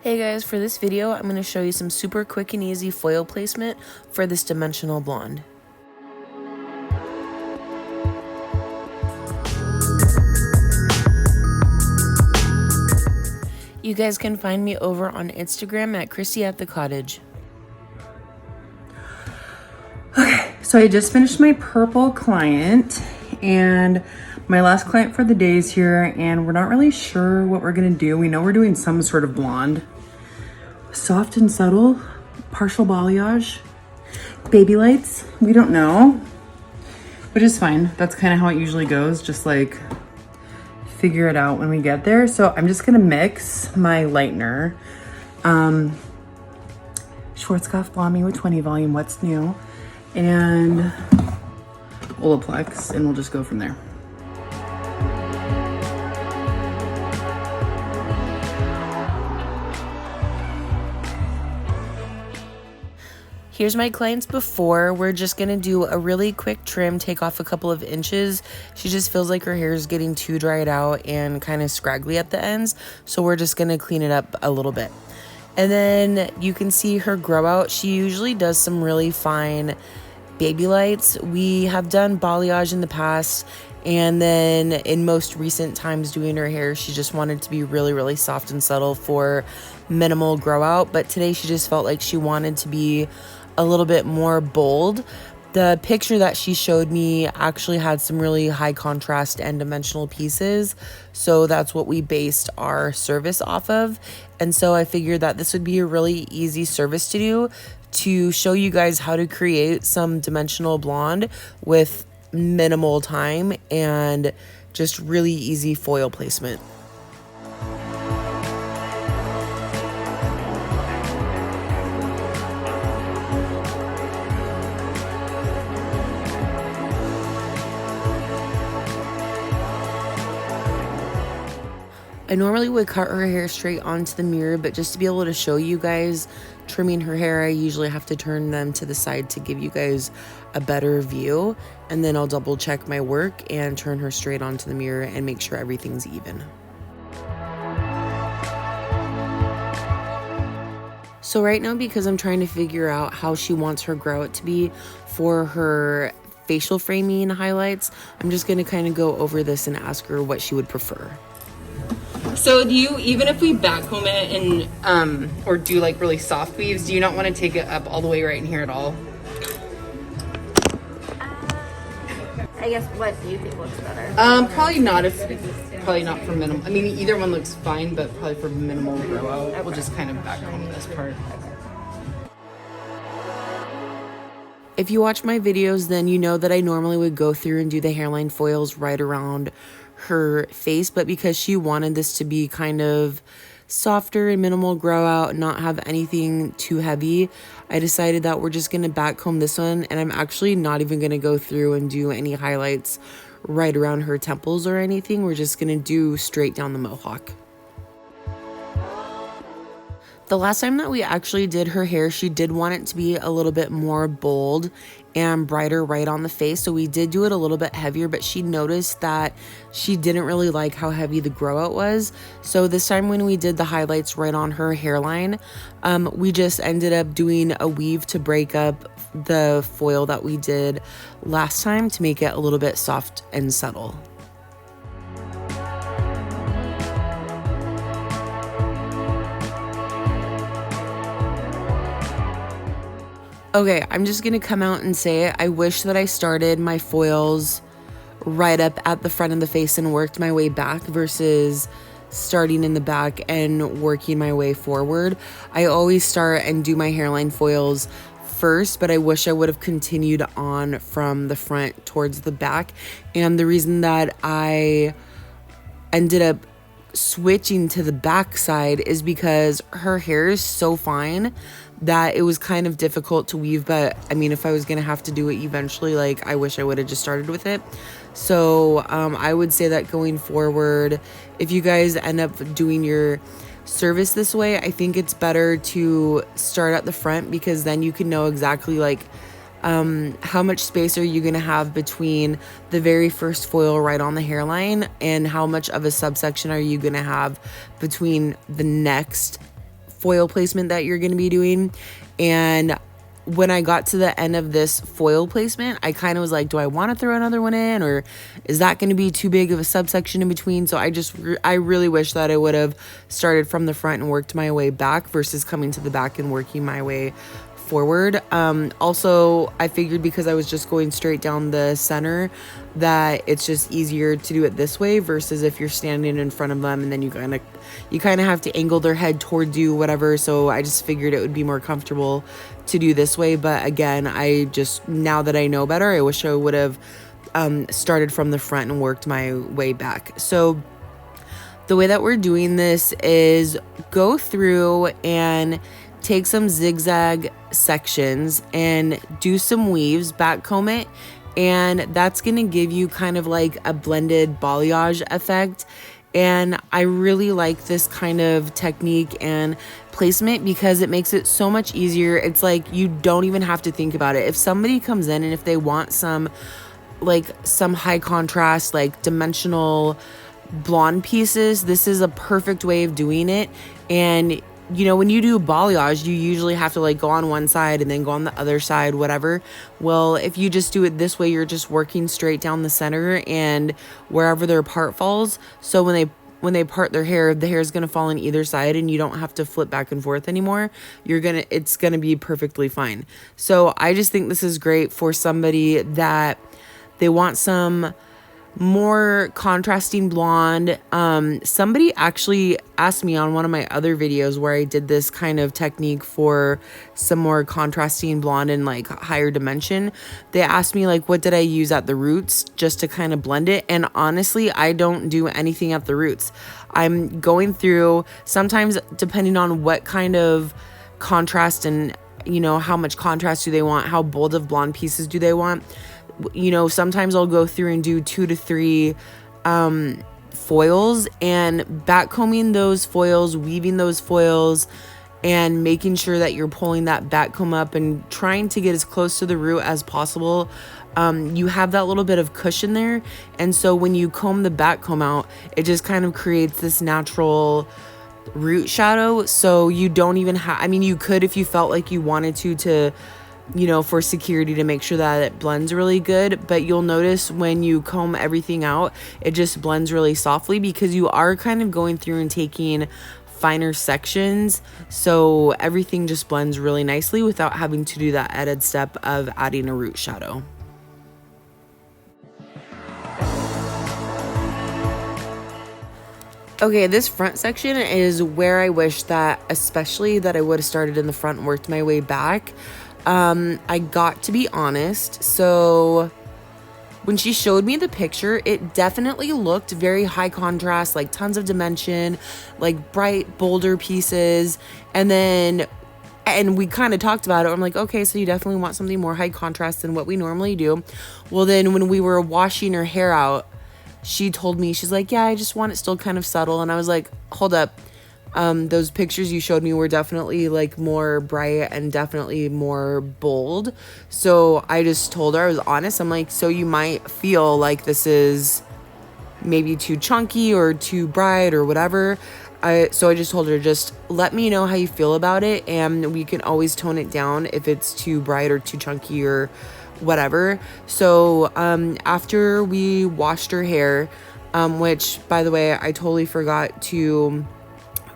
Hey guys, for this video, I'm going to show you some super quick and easy foil placement for this dimensional blonde. You guys can find me over on Instagram at Chrissy@the_cottage. Okay, so I just finished my purple client and my last client for the day is here, and we're not really sure what we're gonna do. We know we're doing some sort of blonde. Soft and subtle, partial balayage, baby lights, we don't know, which is fine. That's kind of how it usually goes, just like figure it out when we get there. So I'm just gonna mix my lightener. Schwarzkopf Blondie with 20 volume, what's new, and Olaplex, and we'll just go from there. Here's my client's before. We're just gonna do a really quick trim, take off a couple of inches. She just feels like her hair is getting too dried out and kind of scraggly at the ends, so we're just gonna clean it up a little bit. And then you can see her grow out. She usually does some really fine baby lights. We have done balayage in the past, and then in most recent times doing her hair, she just wanted to be really soft and subtle for minimal grow out. But today she just felt like she wanted to be a little bit more bold. The picture that she showed me actually had some really high contrast and dimensional pieces, so that's what we based our service off of. And so I figured that this would be a really easy service to do, to show you guys how to create some dimensional blonde with minimal time and just really easy foil placement. I normally would cut her hair straight onto the mirror, but just to be able to show you guys trimming her hair, I usually have to turn them to the side to give you guys a better view. And then I'll double check my work and turn her straight onto the mirror and make sure everything's even. So right now, because I'm trying to figure out how she wants her grow out to be for her facial framing highlights, I'm just going to kind of go over this and ask her what she would prefer. So do you, even if we backcomb it and or do like really soft weaves, do you not want to take it up all the way right in here at all? I guess, what do you think looks better? Probably not for minimal. I mean, either one looks fine, but probably for minimal grow out, okay. We'll just kind of backcomb this part. If you watch my videos, then you know that I normally would go through and do the hairline foils right around her face, but because she wanted this to be kind of softer and minimal grow out, not have anything too heavy, I decided that we're just going to backcomb this one, and I'm actually not even going to go through and do any highlights right around her temples or anything. We're just going to do straight down the mohawk. The last time that we actually did her hair, she did want it to be a little bit more bold and brighter right on the face, so we did do it a little bit heavier, but she noticed that she didn't really like how heavy the grow out was. So this time when we did the highlights right on her hairline, we just ended up doing a weave to break up the foil that we did last time to make it a little bit soft and subtle. Okay, I'm just gonna come out and say it. I wish that I started my foils right up at the front of the face and worked my way back versus starting in the back and working my way forward. I always start and do my hairline foils first, but I wish I would have continued on from the front towards the back. And the reason that I ended up switching to the back side is because her hair is so fine that it was kind of difficult to weave. But I mean, if I was gonna have to do it eventually, like, I wish I would have just started with it. So I would say that going forward, if you guys end up doing your service this way, I think it's better to start at the front, because then you can know exactly like how much space are you going to have between the very first foil right on the hairline, and how much of a subsection are you going to have between the next foil placement that you're going to be doing. And when I got to the end of this foil placement, I kind of was like, do I want to throw another one in, or is that going to be too big of a subsection in between? So I really wish that I would have started from the front and worked my way back versus coming to the back and working my way forward. Also, I figured because I was just going straight down the center that it's just easier to do it this way versus if you're standing in front of them and then you kind of have to angle their head towards you, whatever. So I just figured it would be more comfortable to do this way. But again, now that I know better, I wish I would have started from the front and worked my way back. So the way that we're doing this is go through and take some zigzag sections and do some weaves, back comb it, and that's going to give you kind of like a blended balayage effect. And I really like this kind of technique and placement because it makes it so much easier. It's like you don't even have to think about it. If somebody comes in and if they want some high contrast, like dimensional blonde pieces, this is a perfect way of doing it. And when you do balayage, you usually have to like go on one side and then go on the other side, whatever. Well, if you just do it this way, you're just working straight down the center and wherever their part falls. So when they part their hair, the hair is going to fall on either side and you don't have to flip back and forth anymore. It's going to be perfectly fine. So I just think this is great for somebody that they want some more contrasting blonde. Somebody actually asked me on one of my other videos where I did this kind of technique for some more contrasting blonde and like higher dimension. They asked me like, what did I use at the roots just to kind of blend it? And honestly, I don't do anything at the roots. I'm going through, sometimes depending on what kind of contrast and how much contrast do they want, how bold of blonde pieces do they want. Sometimes I'll go through and do 2 to 3 foils and back combing those foils, weaving those foils, and making sure that you're pulling that back comb up and trying to get as close to the root as possible. You have that little bit of cushion there. And so when you comb the back comb out, it just kind of creates this natural root shadow. So you don't even have, you could if you felt like you wanted to for security to make sure that it blends really good, but you'll notice when you comb everything out, it just blends really softly because you are kind of going through and taking finer sections, so everything just blends really nicely without having to do that added step of adding a root shadow. Okay, this front section is where I wish that I would have started in the front and worked my way back. I got to be honest, so when she showed me the picture, it definitely looked very high contrast, like tons of dimension, like bright, bolder pieces. And we kind of talked about it. I'm like, okay, so you definitely want something more high contrast than what we normally do. Well, then when we were washing her hair out, she told me, she's like, yeah, I just want it still kind of subtle. And I was like, hold up. Those pictures you showed me were definitely like more bright and definitely more bold. So I just told her, I was honest. I'm like, so you might feel like this is maybe too chunky or too bright or whatever. So I just told her, just let me know how you feel about it. And we can always tone it down if it's too bright or too chunky or whatever. So, after we washed her hair, which by the way, I totally forgot to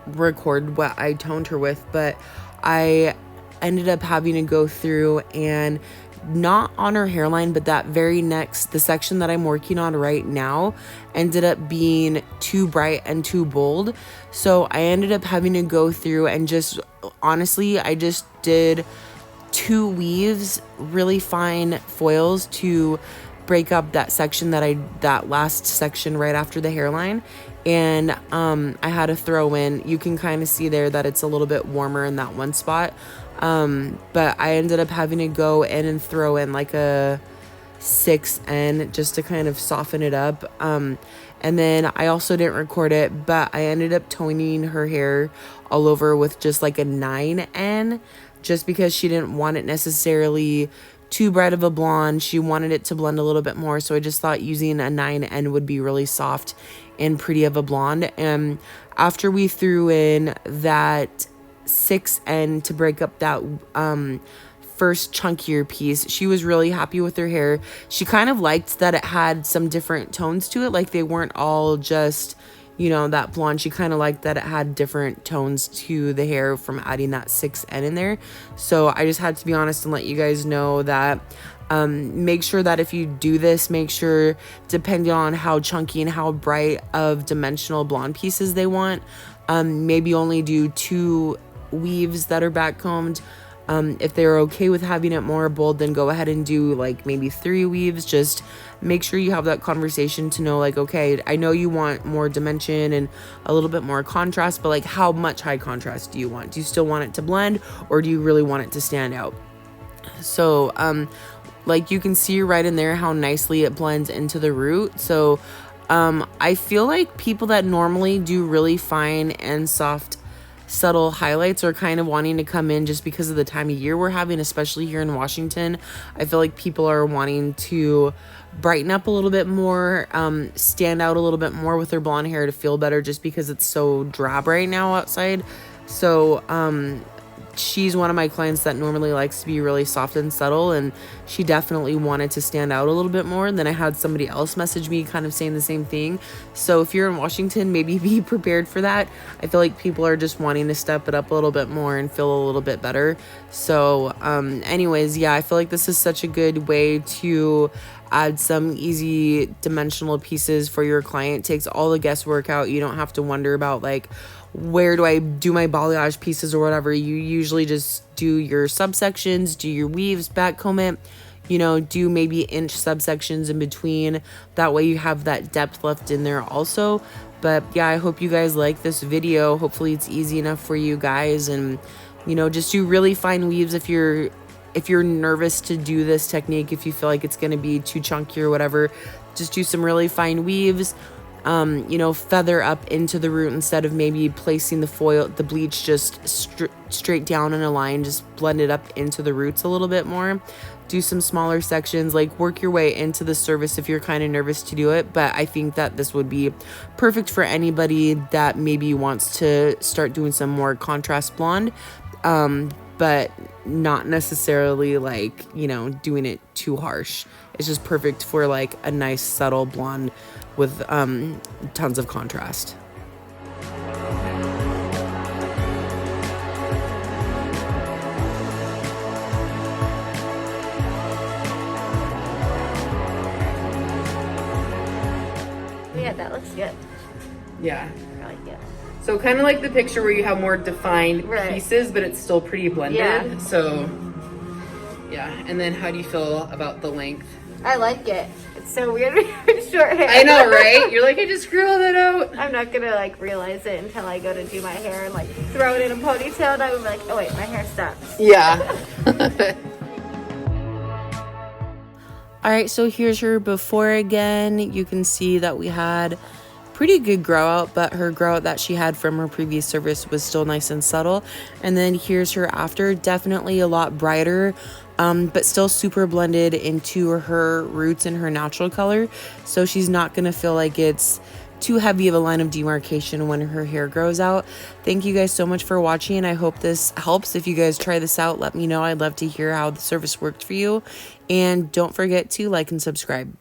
record what I toned her with, but I ended up having to go through and not on her hairline, but the section that I'm working on right now ended up being too bright and too bold. So I ended up having to go through and just honestly, I just did 2 weaves, really fine foils to break up that section that last section right after the hairline. And I had to throw in, you can kind of see there that it's a little bit warmer in that one spot. But I ended up having to go in and throw in like a 6N just to kind of soften it up. And then I also didn't record it, but I ended up toning her hair all over with just like a 9N, just because she didn't want it necessarily too bright of a blonde. She wanted it to blend a little bit more. So I just thought using a 9N would be really soft and pretty of a blonde. And after we threw in that 6N to break up that first chunkier piece. She was really happy with her hair. She kind of liked that it had some different tones to it, like they weren't all just, you know, that blonde. She kind of liked that it had different tones to the hair from adding that 6N in there. So I just had to be honest and let you guys know that make sure that if you do this, make sure, depending on how chunky and how bright of dimensional blonde pieces they want, maybe only do 2 weaves that are back combed. If they're okay with having it more bold, then go ahead and do like maybe 3 weaves. Just make sure you have that conversation to know, like, okay, I know you want more dimension and a little bit more contrast, but like how much high contrast do you want? Do you still want it to blend, or do you really want it to stand out? So like you can see right in there how nicely it blends into the root. So I feel like people that normally do really fine and soft subtle highlights are kind of wanting to come in just because of the time of year we're having, especially here in Washington. I feel like people are wanting to brighten up a little bit more, stand out a little bit more with their blonde hair to feel better, just because it's so drab right now outside. So she's one of my clients that normally likes to be really soft and subtle, and she definitely wanted to stand out a little bit more. And then I had somebody else message me kind of saying the same thing. So if you're in Washington, maybe be prepared for that. I feel like people are just wanting to step it up a little bit more and feel a little bit better. So anyways, yeah, I feel like this is such a good way to add some easy dimensional pieces for your client. It takes all the guesswork out. You don't have to wonder about like, where do I do my balayage pieces or whatever. You usually just do your subsections, do your weaves, back comb it, you know, do maybe inch subsections in between. That way you have that depth left in there also. But yeah, I hope you guys like this video. Hopefully it's easy enough for you guys, and you know, just do really fine weaves if you're nervous to do this technique. If you feel like it's going to be too chunky or whatever, just do some really fine weaves. You know, feather up into the root instead of maybe placing the bleach just straight down in a line. Just blend it up into the roots a little bit more. Do some smaller sections, like work your way into the service if you're kind of nervous to do it. But I think that this would be perfect for anybody that maybe wants to start doing some more contrast blonde, but not necessarily like, you know, doing it too harsh. It's just perfect for like a nice subtle blonde with tons of contrast. Yeah, that looks good. Yeah. I like it. So kind of like the picture where you have more defined Right. pieces, but it's still pretty blended. Yeah. So yeah. And then how do you feel about the length? I like it. It's so weird with short hair. I know, right? You're like, I just grew all that out. I'm not gonna like realize it until I go to do my hair and like throw it in a ponytail, and I'm like, oh wait, my hair stops. Yeah. All right, so here's her before again. You can see that we had pretty good grow out, but her grow out that she had from her previous service was still nice and subtle. And then here's her after, definitely a lot brighter, but still super blended into her roots and her natural color. So she's not gonna feel like it's too heavy of a line of demarcation when her hair grows out. Thank you guys so much for watching. I hope this helps. If you guys try this out, let me know. I'd love to hear how the service worked for you. And don't forget to like and subscribe.